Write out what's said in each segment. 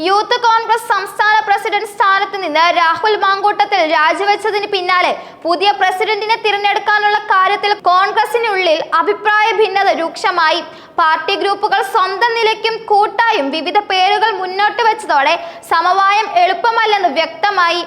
Youth Congress സംസ്ഥാന president സ്ഥാനത്ത് നിന്ന് രാഹുൽ മാങ്കൂട്ടത്തിൽ രാജിവെച്ചതിന് പിന്നാലെ പുതിയ പ്രസിഡന്റിനെ തിരഞ്ഞെടുക്കാനുള്ള കാര്യത്തിൽ കോൺഗ്രസിനുള്ളിൽ അഭിപ്രായ ഭിന്നത രൂക്ഷമായി. പാർട്ടി ഗ്രൂപ്പുകൾ സ്വന്തം നിലയ്ക്കും കൂട്ടായും വിവിധ പേരുകൾ മുന്നോട്ട് വെച്ചതോടെ സമവായം എളുപ്പമല്ലെന്ന് വ്യക്തമായി.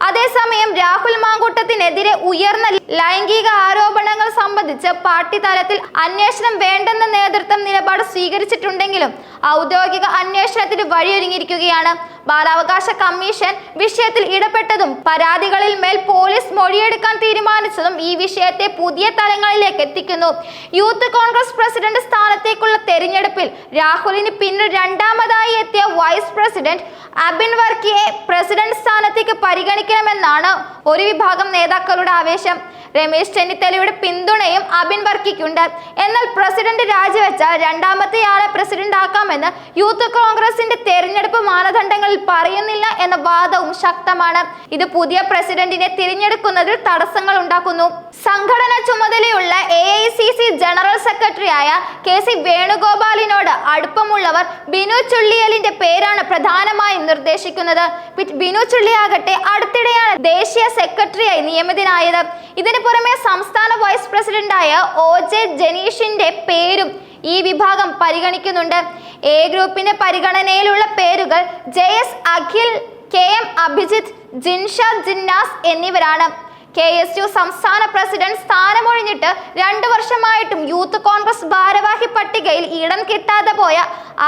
അതേസമയം രാഹുൽ മാങ്കൂട്ടത്തിനെതിരെ ഉയർന്ന ലൈംഗിക ആരോപണങ്ങൾ സംബന്ധിച്ച് പാർട്ടി തലത്തിൽ അന്വേഷണം വേണ്ടെന്ന നേതൃത്വം നിലപാട് സ്വീകരിച്ചിട്ടുണ്ടെങ്കിലും ഔദ്യോഗിക അന്വേഷണത്തിന് വഴിയൊരുങ്ങിയിരിക്കുകയാണ്. ബാലാവകാശ കമ്മീഷൻ വിഷയത്തിൽ ഇടപെട്ടതും പരാതികളിൽ മേൽ പോലീസ് മൊഴിയെടുക്കാൻ തീരുമാനിച്ചതും ഈ വിഷയത്തെ പുതിയ തലങ്ങളിലേക്ക് എത്തിക്കുന്നു. യൂത്ത് കോൺഗ്രസ് പ്രസിഡന്റ് സ്ഥാനത്തേക്കുള്ള തെരഞ്ഞെടുപ്പിൽ രാഹുലിന് പിന്നിൽ രണ്ടാമതായി എത്തിയ വൈസ് പ്രസിഡന്റ് അബിൻ വർക്കിയെ പ്രസിഡന്റ് സ്ഥാനത്തേക്ക് പരിഗണിക്കണമെന്നാണ് ഒരു വിഭാഗം നേതാക്കളുടെ ആവേശം. രമേശ് ചെന്നിത്തലയുടെ പിന്തുണയും അബിൻ വർക്കിക്കുണ്ട്. എന്നാൽ പ്രസിഡന്റ് രാജിവെച്ചാൽ രണ്ടാമത്തെയാളെ പ്രസിഡന്റ് ആക്കാമെന്ന് യൂത്ത് കോൺഗ്രസിന്റെ തെരഞ്ഞെടുപ്പ് മാനദണ്ഡങ്ങളിൽ പറയുന്നില്ല എന്ന വാദവും ശക്തമാണ്. ഇത് പുതിയ പ്രസിഡന്റിനെ തിരഞ്ഞെടുക്കുന്നതിൽ തടസ്സങ്ങൾ ഉണ്ടാക്കുന്നു. സംഘടന ചുമതലയുള്ള AICC ജനറൽ സെക്രട്ടറിയായ KC വേണുഗോപാലിനോട് അടുപ്പമുള്ളവർ ബിനു ചുള്ളിയലിന്റെ പേരാണ് പ്രധാനമായും നിർദ്ദേശിക്കുന്നത്. ബിനു ചുള്ളിയാകട്ടെ അടുത്തിടെയാണ് ദേശീയ സെക്രട്ടറിയായി നിയമിതനായത്. ഇതിന് പുറമെ സംസ്ഥാന വൈസ് പ്രസിഡന്റായ OJ ജനീഷിന്റെ പേരും ഈ വിഭാഗം പരിഗണിക്കുന്നുണ്ട്. A ഗ്രൂപ്പിന്റെ പരിഗണനയിലുള്ള പേരുകൾ JS അഖിൽ, KM അഭിജിത്ത്, ജിൻഷാദ് ജിന്നാസ് എന്നിവരാണ്. KSU സംസ്ഥാന പ്രസിഡന്റ് സ്ഥാനമൊഴിഞ്ഞിട്ട് 2 വർഷമായിട്ടും യൂത്ത് കോൺഗ്രസ് ഭാരവാഹി പട്ടികയിൽ ഇടം കിട്ടാതെ പോയ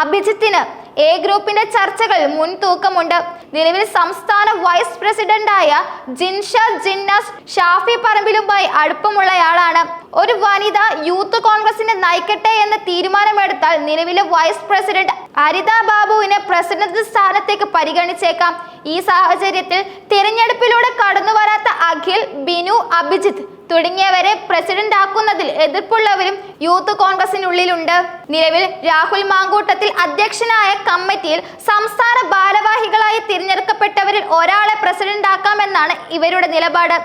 അഭിജിത്തിന് A ഗ്രൂപ്പിന്റെ ചർച്ചകൾ മുൻതൂക്കമുണ്ട്. നിലവിൽ സംസ്ഥാന വൈസ് പ്രസിഡന്റായ ജിൻഷാദ് ജിന്നാസ് ഷാഫി പറമ്പിലുമായി അടുപ്പമുള്ളയാളാണ്. ഒരു വനിത യൂത്ത് കോൺഗ്രസിനെ നയിക്കട്ടെ എന്ന തീരുമാനമെടുത്താൽ നിലവിലെ വൈസ് പ്രസിഡന്റ് അരിത ബാബുവിനെ പ്രസിഡന്റ് സ്ഥാനത്തേക്ക് പരിഗണിച്ചേക്കാം. ഈ സാഹചര്യത്തിൽ തിരഞ്ഞെടുപ്പിലൂടെ കടന്നുവരാത്ത അഖിൽ, ബിനു, അഭിജിത്ത് തുടങ്ങിയവരെ പ്രസിഡന്റ് ആക്കുന്നതിൽ എതിർപ്പുള്ളവരും യൂത്ത് കോൺഗ്രസിനുള്ളിലുണ്ട്. നിലവിൽ രാഹുൽ മാങ്കൂട്ടത്തിൽ അധ്യക്ഷനായ കമ്മിറ്റിയിൽ സംസ്ഥാന ഭാരവാഹികളായി തിരഞ്ഞെടുക്കപ്പെട്ടവരിൽ ഒരാളെ പ്രസിഡന്റ് ആക്കാമെന്നാണ് ഇവരുടെ നിലപാട്.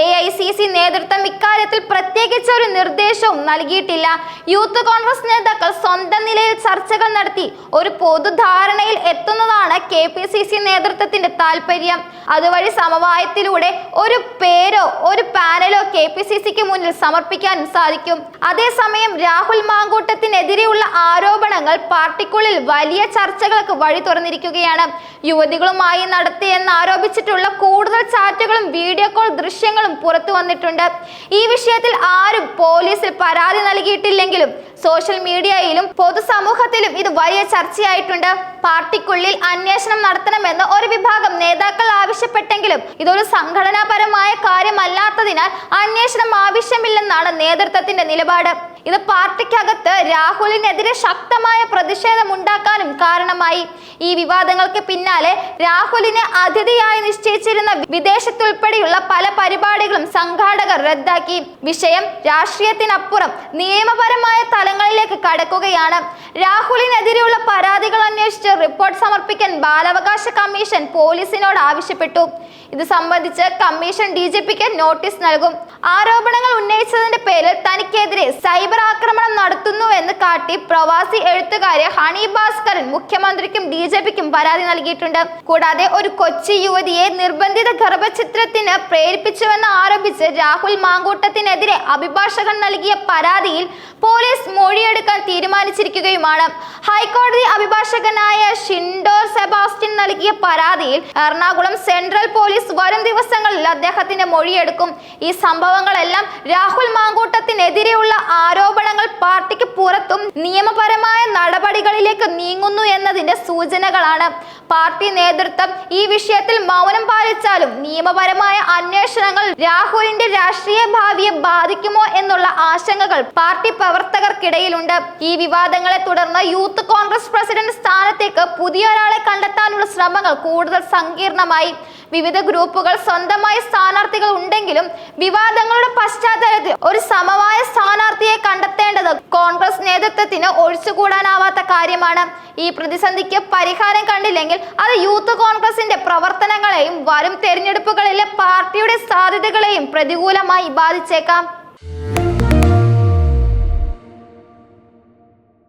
AICC നേതൃത്വം ഇക്കാര്യത്തിൽ പ്രത്യേകിച്ച് ഒരു നിർദ്ദേശവും നൽകിയിട്ടില്ല. യൂത്ത് കോൺഗ്രസ് നേതാക്കൾ സ്വന്തം നിലയിൽ ചർച്ചകൾ നടത്തി ഒരു പൊതുധാരണയിൽ എത്തുന്നതാണ് KPCC നേതൃത്വത്തിന്റെ താല്പര്യം. അതുവഴി സമവായത്തിലൂടെ ഒരു പേരോ ഒരു പാനലോ KPCCക്ക് മുന്നിൽ സമർപ്പിക്കാനും സാധിക്കും. അതേസമയം രാഹുൽ മാങ്കൂട്ടത്തിനെതിരെയുള്ള ആരോപണങ്ങൾ പാർട്ടിക്കുള്ളിൽ വലിയ ചർച്ചകൾക്ക് വഴി തുറന്നിരിക്കുകയാണ്. യുവതികളുമായി നടത്തിയെന്ന് ആരോപിച്ചിട്ടുള്ള കൂടുതൽ ചാറ്റുകളും വീഡിയോ കോൾ ദൃശ്യങ്ങളും പുറത്തു വന്നിട്ടുണ്ട്. ഈ വിഷയത്തിൽ ആരും പോലീസിൽ പരാതി നൽകിയിട്ടില്ലെങ്കിലും സോഷ്യൽ മീഡിയയിലും പൊതുസമൂഹത്തിലും ഇത് വലിയ ചർച്ചയായിട്ടുണ്ട്. പാർട്ടിക്കുള്ളിൽ അന്വേഷണം നടത്തണമെന്ന് ഒരു വിഭാഗം നേതാക്കൾ ആവശ്യപ്പെട്ടെങ്കിലും ഇതൊരു സംഘടനാപരമായ കാര്യമല്ലാത്തതിനാൽ അന്വേഷണം ആവശ്യമില്ലെന്നാണ് നേതൃത്വത്തിന്റെ നിലപാട്. ഇത് പാർട്ടിക്കകത്ത് രാഹുലിനെതിരെ ശക്തമായ പ്രതിഷേധം ഉണ്ടാക്കാനും കാരണമായി. ഈ വിവാദങ്ങൾക്ക് പിന്നാലെ രാഹുലിനെ അതിഥിയായി നിശ്ചയിച്ചിരുന്ന വിദേശത്തുൾപ്പെടെയുള്ള പല പരിപാടികളും സംഘാടകർ റദ്ദാക്കി. വിഷയം രാഷ്ട്രീയത്തിനപ്പുറം നിയമപരമായ തലങ്ങളിലേക്ക് കടക്കുകയാണ്. രാഹുലിനെതിരെയുള്ള പരാതികൾ അന്വേഷിച്ച് റിപ്പോർട്ട് സമർപ്പിക്കാൻ ബാലാവകാശ കമ്മീഷൻ പോലീസിനോട് ആവശ്യപ്പെട്ടു. ഇത് സംബന്ധിച്ച് കമ്മീഷൻ DGPക്ക് നോട്ടീസ് നൽകും. ആരോപണങ്ങൾ ഉന്നയിച്ചതിന്റെ പേരിൽ തനിക്കെതിരെ സൈബർ ആക്രമണം നടത്തുന്നുവെന്ന് കാട്ടി പ്രവാസി എഴുത്തുകാരെ ഹണി ഭാസ്കരൻ മുഖ്യമന്ത്രിക്കും DGPക്കും പരാതി നൽകിയിട്ടുണ്ട്. കൂടാതെ ഒരു കൊച്ചി യുവതിയെ നിർബന്ധിത ഗർഭചിത്രത്തിന് പ്രേരിപ്പിച്ചുവെന്ന് ആരോപിച്ച് രാഹുൽ മാങ്കൂട്ടത്തിനെതിരെ അഭിഭാഷകൻ നൽകിയ പരാതിയിൽ പോലീസ് മൊഴിയെടുക്കാൻ തീരുമാനിച്ചിരിക്കുകയുമാണ്. ഹൈക്കോടതി അഭിഭാഷകനായ ഷിൻഡോർ സെബാസ്റ്റ്യൻ നൽകിയ പരാതിയിൽ എറണാകുളം സെൻട്രൽ പോലീസ് വരും ദിവസങ്ങളിൽ അദ്ദേഹത്തിന്റെ മൊഴിയെടുക്കും. ഈ സംഭവങ്ങളെല്ലാം രാഹുൽ മാങ്കൂട്ടത്തിനെതിരെയുള്ള ആരോപണങ്ങൾ പാർട്ടിക്ക് പുറത്തും നിയമപരമായ നടപടികളിലേക്ക് നീങ്ങുന്നു എന്നതിന്റെ സൂചനകളാണ്. പാർട്ടി നേതൃത്വം ഈ വിഷയത്തിൽ മൗനം പാലിച്ചാലും നിയമപരമായ അന്വേഷണങ്ങൾ രാഹുലിന്റെ രാഷ്ട്രീയ ഭാവിയെ ബാധിക്കുമോ എന്നുള്ള ആശങ്കകൾ പാർട്ടി പ്രവർത്തകർക്കിടയിലുണ്ട്. ഈ വിവാദങ്ങളെ തുടർന്ന് യൂത്ത് കോൺഗ്രസ് പ്രസിഡന്റ് സ്ഥാനത്തേക്ക് പുതിയൊരാളെ കണ്ടെത്താനുള്ള ശ്രമങ്ങൾ കൂടുതൽ സങ്കീർണമായി. വിവിധ ഗ്രൂപ്പുകൾ സ്വന്തമായ സ്ഥാനാർത്ഥികൾ ഉണ്ടെങ്കിലും വിവാദങ്ങളുടെ പശ്ചാത്തലത്തിൽ ഒരു സമവായ സ്ഥാനാർത്ഥിയെ കണ്ടെത്തേണ്ടത് കോൺഗ്രസ് നേതൃത്വത്തിന് ഒഴിച്ചുകൂടാനാവാത്ത കാര്യമാണ്. ഈ പ്രതിസന്ധിക്ക് പരിഹാരം കണ്ടില്ലെങ്കിൽ അത് യൂത്ത് കോൺഗ്രസിന്റെ പ്രവർത്തനങ്ങളെയും വരും തെരഞ്ഞെടുപ്പുകളിലെ പാർട്ടിയുടെ സാധ്യതകളെയും പ്രതികൂലമായി ബാധിച്ചേക്കാം.